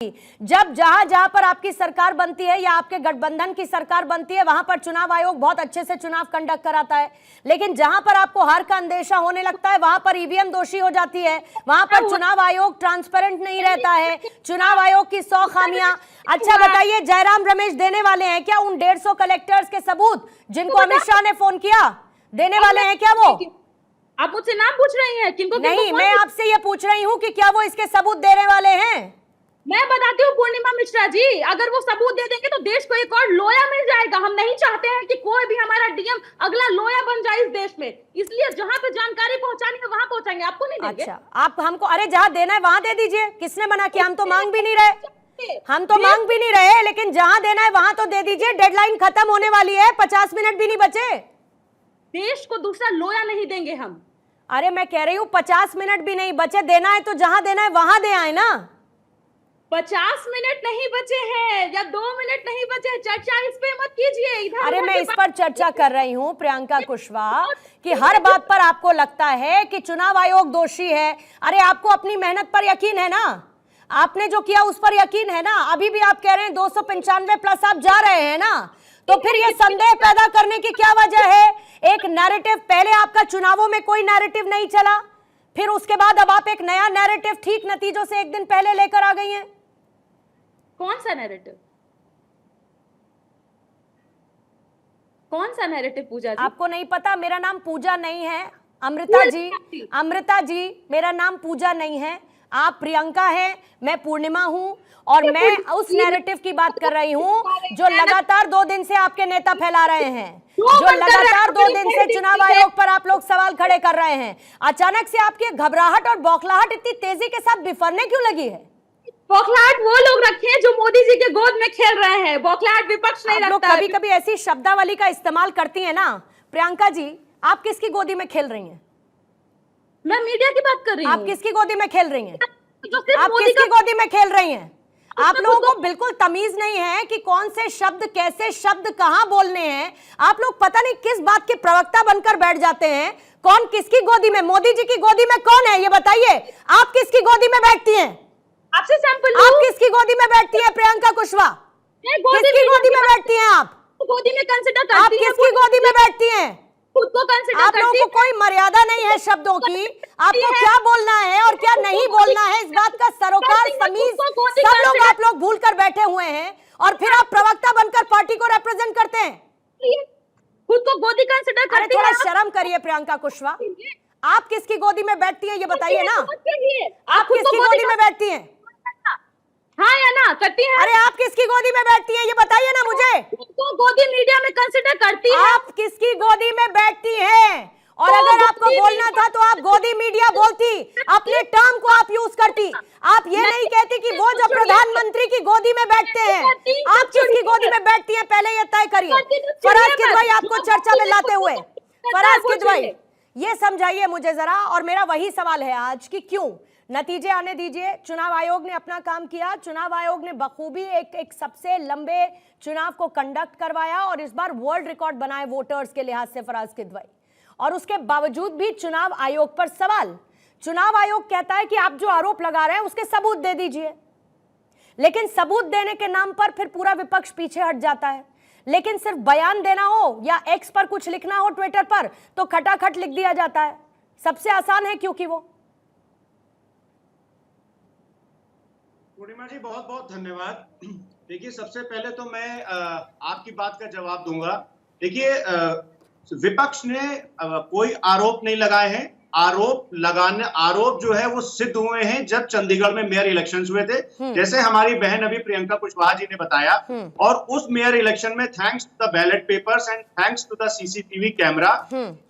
जब जहां जहां पर आपकी सरकार बनती है या आपके गठबंधन की सरकार बनती है वहां पर चुनाव आयोग बहुत अच्छे से चुनाव कंडक्ट कराता है, लेकिन जहां पर आपको हार का अंदेशा होने लगता है वहां पर ईवीएम दोषी हो जाती है, वहां पर चुनाव आयोग ट्रांसपेरेंट नहीं रहता है, चुनाव आयोग की 100 खामियां। अच्छा बताइए, जयराम रमेश देने वाले हैं क्या उन 150 कलेक्टर्स के सबूत जिनको अमित शाह ने फोन किया? देने वाले हैं क्या वो? आप मुझसे नाम पूछ रही हैं? किनको? नहीं, मैं आपसे ये पूछ रही हूँ कि क्या वो इसके सबूत देने वाले हैं? मैं बताती हूँ पूर्णिमा मिश्रा जी, अगर वो सबूत दे देंगे तो देश को एक और लोया मिल जाएगा। हम नहीं चाहते हैं कि कोई भी हमारा डीएम अगला लोया बन जाए इस देश में, इसलिए जहां पे जानकारी पहुंचानी है वहां पहुंचाएंगे, आपको नहीं देंगे। अच्छा, आप हमको, अरे जहां देना है वहां दे दीजिए, किसने मना किया? हम तो मांग भी नहीं रहे, हम तो मांग भी नहीं रहे, लेकिन जहां देना है वहां तो दे दीजिए। डेडलाइन खत्म होने वाली है, 50 मिनट भी नहीं बचे। देश को दूसरा लोया नहीं देंगे हम। अरे मैं कह रही हूँ 50 मिनट भी नहीं बचे, देना है तो जहां देना है वहां दे आए ना। 50 मिनट नहीं बचे हैं या 2 मिनट नहीं बचे हैं, चर्चा इस पे मत कीजिए इधर। अरे मैं इस पर चर्चा कर रही हूँ प्रियंका कुशवाहा कि हर बात पर आपको लगता है कि चुनाव आयोग दोषी है। अरे आपको अपनी मेहनत पर यकीन है ना, आपने जो किया उस पर यकीन है ना। अभी भी आप कह रहे हैं 295 प्लस आप जा रहे हैं ना, तो फिर ये संदेह पैदा करने की क्या वजह है? एक नैरेटिव, पहले आपका चुनावों में कोई नैरेटिव नहीं चला, फिर उसके बाद अब आप एक नया नैरेटिव ठीक नतीजों से एक दिन पहले लेकर आ गई हैं। कौन सा नैरेटिव? कौन सा नैरेटिव पूजा जी? आपको नहीं पता? मेरा नाम पूजा नहीं है, अमृता जी, अमृता जी, मेरा नाम पूजा नहीं है। आप प्रियंका हैं, मैं पूर्णिमा हूं, और मैं उस नैरेटिव की बात कर रही हूं जो लगातार 2 दिन से आपके नेता फैला रहे हैं, जो लगातार 2 दिन से चुनाव आयोग पर आप लोग सवाल खड़े कर रहे हैं। अचानक से आपकी घबराहट और बौखलाहट इतनी तेजी के साथ बिफरने क्यों लगी है? बौखलाहट वो लोग रखे हैं जो मोदी जी के गोद में खेल रहे हैं, बौखलाहट विपक्ष नहीं रखता। कभी कभी ऐसी शब्दावली का इस्तेमाल करती है ना। प्रियंका जी, आप किसकी गोदी में खेल रही हैं? मैं मीडिया की बात कर रही हूँ। आप किसकी गोदी में खेल रही हैं? आप मोदी किसकी गोदी में खेल रही हैं? आप लोगों को बिल्कुल तमीज नहीं है कि कौन से शब्द, कैसे शब्द कहां बोलने हैं। आप लोग पता नहीं किस बात के प्रवक्ता बनकर बैठ जाते हैं। कौन किसकी गोदी में? मोदी जी की गोदी में कौन है ये बताइए। आप किसकी गोदी में बैठती हैं? आपसे सैंपल आप किसकी गोदी में बैठती हैं प्रियंका कुशवाहा? किसकी गोदी में बैठती हैं आप? गोदी में कंसिडर करती आप किसकी गोदी में बैठती हैं? खुद को कंसिडर आप लोगों को कोई मर्यादा नहीं है शब्दों की। आपको क्या बोलना है और क्या नहीं बोलना है इस बात का सरोकार तमीज सब लोग आप लोग भूल कर बैठे हुए हैं, और फिर आप प्रवक्ता बनकर पार्टी को रिप्रेजेंट करते हैं। खुद को गोदी कंसिडर करती है। थोड़ा शर्म करिए प्रियंका कुशवाहा। आप किसकी गोदी में बैठती हैं ये बताइए ना। आप किसकी गोदी में बैठती हैं? हाँ या ना करती हैं? अरे आप किसकी गोदी में बैठती हैं ये बताइए ना मुझे। तो गोदी मीडिया में कंसिडर करती है। आप किसकी गोदी में बैठती हैं? और अगर आपको बोलना था तो आप गोदी मीडिया बोलती, अपने टर्म को आप यूज करती। आप ये नहीं कहती कि वो जो प्रधानमंत्री की गोदी में बैठते हैं। आप किसकी गोदी में बैठती हैं पहले ये तय करिए। फराज किदवई आपको चर्चा में लाते हुए, फराज किदवई ये समझाइए मुझे जरा। और मेरा वही सवाल है आज कि क्यों? नतीजे आने दीजिए। चुनाव आयोग ने अपना काम किया, चुनाव आयोग ने बखूबी एक सबसे लंबे चुनाव को कंडक्ट करवाया और इस बार वर्ल्ड रिकॉर्ड बनाए वोटर्स के लिहाज से फराज किदवई। और उसके बावजूद भी चुनाव आयोग पर सवाल। चुनाव आयोग कहता है कि आप जो आरोप लगा रहे हैं उसके सबूत दे दीजिए, लेकिन सबूत देने के नाम पर फिर पूरा विपक्ष पीछे हट जाता है। लेकिन सिर्फ बयान देना हो या एक्स पर कुछ लिखना हो ट्विटर पर तो खटाखट लिख दिया जाता है। सबसे आसान है क्योंकि वो। पूर्णिमा जी बहुत बहुत धन्यवाद। देखिए, सबसे पहले तो मैं आपकी बात का जवाब दूंगा। देखिए, विपक्ष ने कोई आरोप नहीं लगाए हैं। आरोप जो है वो सिद्ध हुए हैं जब चंडीगढ़ में मेयर इलेक्शंस हुए थे, जैसे हमारी बहन अभी प्रियंका कुशवाहा जी ने बताया। और उस मेयर इलेक्शन में thanks to the ballot papers and thanks to the CCTV camera,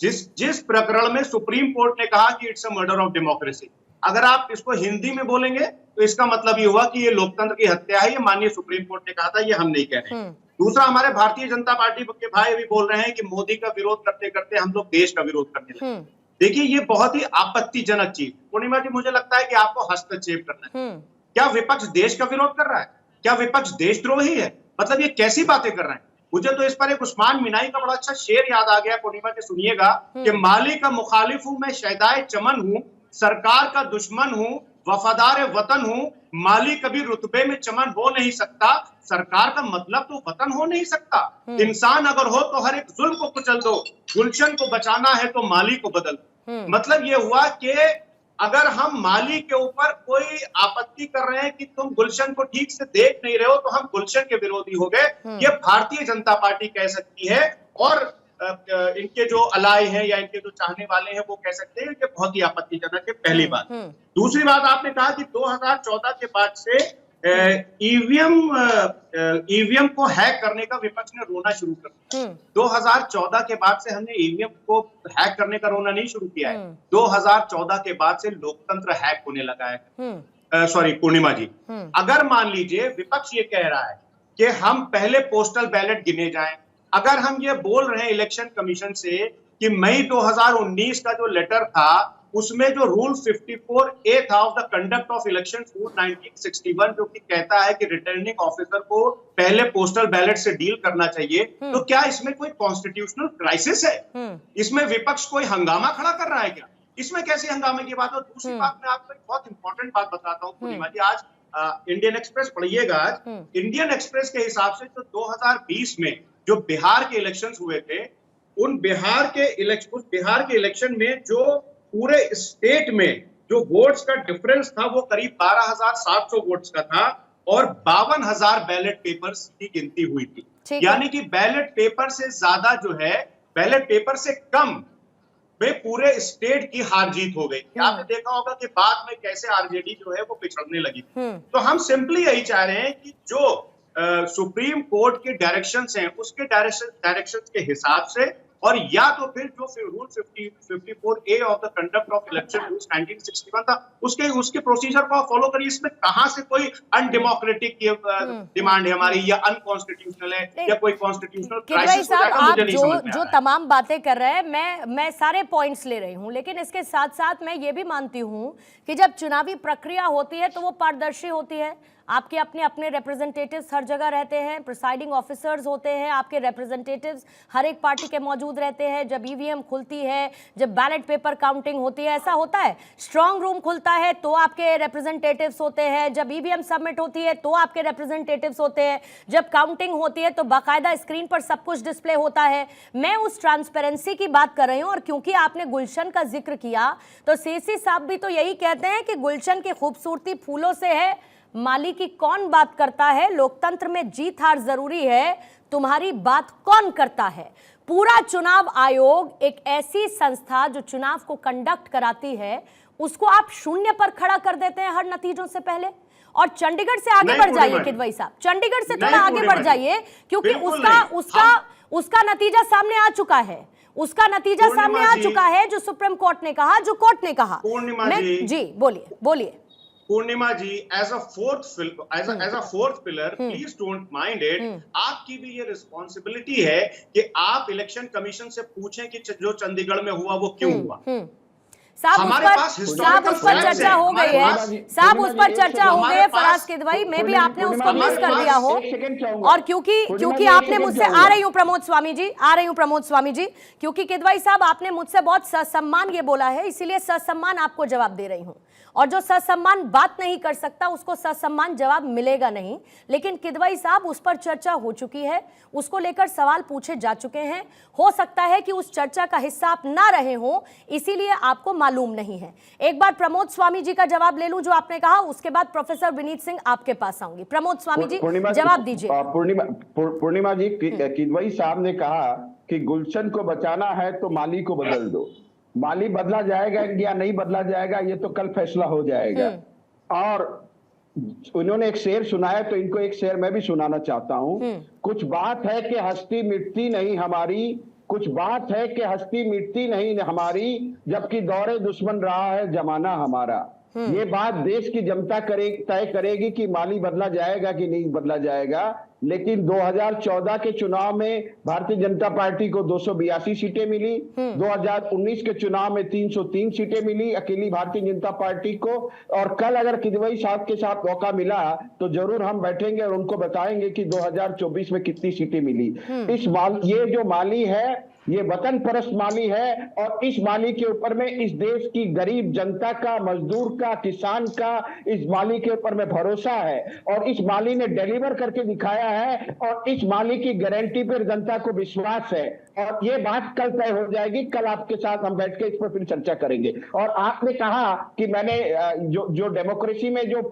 जिस प्रकरण में सुप्रीम कोर्ट ने कहा कि it's a murder of democracy. अगर आप इसको हिंदी में बोलेंगे तो इसका मतलब ये हुआ कि ये लोकतंत्र की हत्या है। ये माननीय सुप्रीम कोर्ट ने कहा था, ये हम नहीं कह रहे। दूसरा, हमारे भारतीय जनता पार्टी के भाई अभी बोल रहे हैं कि मोदी का विरोध करते करते हम लोग देश का विरोध करने लगे। देखिए, ये बहुत ही आपत्तिजनक चीज। पूर्णिमा जी, मुझे लगता है कि आपको हस्तक्षेप करना है। क्या विपक्ष देश का विरोध कर रहा है? क्या विपक्ष देशद्रोही है? मतलब ये कैसी बातें कर रहे हैं? मुझे तो इस पर एक उस्मान मिनाई का बड़ा अच्छा शेर याद आ गया। पूर्णिमा जी सुनिएगा कि माली का मुखालिफ हूं मैं, शहदाए चमन हूं, सरकार का दुश्मन हूं, वफादार वतन हूं, माली कभी रुतबे में चमन हो नहीं सकता। सरकार का मतलब तो वतन हो नहीं सकता। इंसान अगर हो तो हर एक जुल्म को कुचल दो, गुलशन को बचाना है तो माली को बदल दो। मतलब ये हुआ कि अगर हम माली के ऊपर कोई आपत्ति कर रहे हैं कि तुम गुलशन को ठीक से देख नहीं रहे हो, तो हम गुलशन के विरोधी हो गए। ये भारतीय जनता पार्टी कह सकती है, और इनके जो अलाय हैं या इनके जो चाहने वाले हैं वो कह सकते हैं कि बहुत ही आपत्तिजनक है, पहली बात। दूसरी बात, आपने कहा कि 2014 के बाद से ईवीएम को हैक करने का विपक्ष ने रोना शुरू कर दिया। 2014 के बाद से हमने ईवीएम को हैक करने का रोना नहीं शुरू किया है। 2014 के बाद से लोकतंत्र हैक होने लगा है। सॉरी पूर्णिमा जी, अगर मान लीजिए विपक्ष ये कह रहा है कि हम पहले पोस्टल बैलेट गिने जाएं, अगर हम ये बोल रहे हैं इलेक्शन कमीशन से कि मई 2019 का जो लेटर था उसमें जो रूल 54A था of the conduct of election rule 1961, जो कि कहता है कि रिटर्निंग ऑफिसर को पहले पोस्टल बैलेट से डील करना चाहिए, तो क्या इसमें कोई कॉन्स्टिट्यूशनल क्राइसिस है? इसमें विपक्ष कोई हंगामा खड़ा कर रहा है क्या? इसमें कैसे हंगामे की बात? और दूसरी बात, मैं आपको एक बहुत इंपॉर्टेंट बात बताता हूँ पूर्णिमा जी। आज इंडियन एक्सप्रेस पढ़िएगा। आज इंडियन एक्सप्रेस के हिसाब से जो 2020 में जो बिहार के इलेक्शन हुए थे, उन बिहार के इलेक्शन में जो पूरे स्टेट में जो वोट्स का डिफरेंस था वो करीब 12,700 वोट्स का था, और 52,000 बैलेट पेपर्स की गिनती हुई थी। यानी कि बैलेट पेपर से ज्यादा जो है, बैलेट पेपर से कम में पूरे स्टेट की हार जीत हो गई। आपने देखा होगा कि बाद में कैसे आरजेडी जो है वो पिछड़ने लगी। तो हम सिंपली यही चाह रहे हैं कि जो सुप्रीम कोर्ट के डायरेक्शंस हैं, उसके डायरेक्शंस के हिसाब से, और या तो फिर जो rule 54A of the conduct of election rules 1961 था, उसके प्रोसीजर को फॉलो करिए। इसमें कहां से कोई अनडेमोक्रेटिक डिमांड है हमारी, या अनकॉन्स्टिट्यूशनल है, या कोई कॉन्स्टिट्यूशनल क्राइसिस हो जाएगा, मुझे नहीं समझ में आ रहा है। तमाम बातें कर रहे हैं, मैं सारे पॉइंट्स ले रही हूं, लेकिन इसके साथ साथ मैं ये भी मानती हूं कि जब चुनावी प्रक्रिया होती है तो वो पारदर्शी होती है। आपके अपने रिप्रेजेंटेटिव्स हर जगह रहते हैं, प्रिसाइडिंग ऑफिसर्स होते हैं, आपके रिप्रेजेंटेटिव्स हर एक पार्टी के मौजूद रहते हैं। जब ईवीएम खुलती है, जब बैलेट पेपर काउंटिंग होती है, ऐसा होता है। स्ट्रांग रूम खुलता है तो आपके रिप्रेजेंटेटिव्स होते हैं, जब ईवीएम सबमिट होती है तो आपके रिप्रेजेंटेटिव्स होते हैं, जब काउंटिंग होती है तो बाकायदा स्क्रीन पर सब कुछ डिस्प्ले होता है। मैं उस ट्रांसपेरेंसी की बात कर रही हूँ। और क्योंकि आपने गुलशन का जिक्र किया, तो सीसी साहब भी तो यही कहते हैं कि गुलशन की खूबसूरती फूलों से है, माली की कौन बात करता है? लोकतंत्र में जीत हार जरूरी है, तुम्हारी बात कौन करता है? पूरा चुनाव आयोग एक ऐसी संस्था जो चुनाव को कंडक्ट कराती है, उसको आप शून्य पर खड़ा कर देते हैं हर नतीजों से पहले। और चंडीगढ़ से आगे बढ़ जाइए किदवई साहब, चंडीगढ़ से थोड़ा आगे बढ़ जाइए, क्योंकि उसका नतीजा सामने आ चुका है। उसका नतीजा सामने आ चुका है जो सुप्रीम कोर्ट ने कहा, जो कोर्ट ने कहा। जी बोलिए Purnima ji, as a fourth pillar, please don't mind it. आपकी भी ये रिस्पॉन्सिबिलिटी है कि आप इलेक्शन कमीशन से पूछें कि जो चंडीगढ़ में हुआ वो क्यों हुआ। साहब उस पर चर्चा हो गई है, साहब उस पर चर्चा हो गई है फराज किदवई में भी, आपने उसको मिस कर दिया हो। और क्योंकि आपने मुझसे, आ रही हूँ प्रमोद स्वामी जी, क्योंकि किदवई साहब आपने मुझसे बहुत ससम्मान ये बोला है, इसीलिए ससम्मान आपको जवाब दे रही हूँ। और जो ससम्मान बात नहीं कर सकता उसको ससम्मान जवाब मिलेगा नहीं। लेकिन किदवई साहब, उस पर चर्चा हो चुकी है, उसको लेकर सवाल पूछे जा चुके हैं। हो सकता है कि उस चर्चा का हिस्सा आप ना रहे हो, इसीलिए आपको मालूम नहीं है। एक बार प्रमोद स्वामी जी का जवाब ले लूं जो आपने कहा, उसके बाद प्रोफेसर विनीत सिंह आपके पास आऊंगी। प्रमोद स्वामी जी जवाब दीजिए। पूर्णिमा जी, किदवई साहब ने कहा कि गुलशन को बचाना है तो माली को बदल दो। माली बदला जाएगा या नहीं बदला जाएगा ये तो कल फैसला हो जाएगा। और उन्होंने एक शेर सुनाया तो इनको एक शेर मैं भी सुनाना चाहता हूं। कुछ बात है कि हस्ती मिटती नहीं हमारी, कुछ बात है कि हस्ती मिटती नहीं हमारी, जबकि दौरे दुश्मन रहा है जमाना हमारा। ये बात देश की जनता तय करेगी कि माली बदला जाएगा कि नहीं बदला जाएगा। लेकिन 2014 के चुनाव में भारतीय जनता पार्टी को 282 सीटें मिली, 2019 के चुनाव में 303 सीटें मिली अकेली भारतीय जनता पार्टी को। और कल अगर किदवई साहब के साथ मौका मिला तो जरूर हम बैठेंगे और उनको बताएंगे कि 2024 में कितनी सीटें मिली। ये जो माली है ये वतन परस्त माली है, और इस माली के ऊपर में इस देश की गरीब जनता का, मजदूर का, किसान का इस माली के ऊपर में भरोसा है, और इस माली ने डिलीवर करके दिखाया है, और इस माली की गारंटी पर जनता को विश्वास है। और ये बात कल तय हो जाएगी, कल आपके साथ हम बैठ के इस पर फिर चर्चा करेंगे। और आपने कहा कि मैंने जो डेमोक्रेसी में जो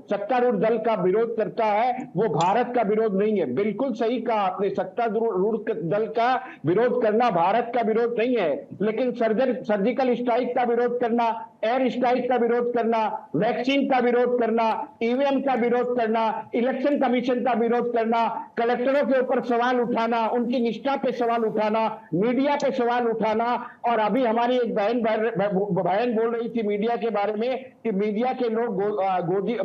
सत्तारूढ़ दल का विरोध करता है वो भारत का विरोध नहीं है। बिल्कुल सही कहा आपने, सत्तारूढ़ दल का विरोध करना भारत का विरोध नहीं है, लेकिन सर्जिकल स्ट्राइक का विरोध करना, एयर स्ट्राइक का विरोध करना, वैक्सीन का विरोध करना, ईवीएम का विरोध करना, इलेक्शन कमीशन का विरोध करना, कलेक्टरों के ऊपर सवाल उठाना, उनकी निष्ठा पे सवाल उठाना, मीडिया पे सवाल उठाना। और अभी हमारी एक बहन बोल रही थी मीडिया के बारे में कि मीडिया के लोग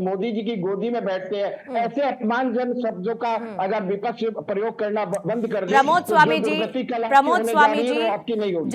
मोदी जी की गोदी में बैठते हैं। ऐसे अपमानजनक शब्दों का अगर विपक्ष प्रयोग करना बंद कर दे, प्रमोद स्वामी जी, आपकी नहीं होगी।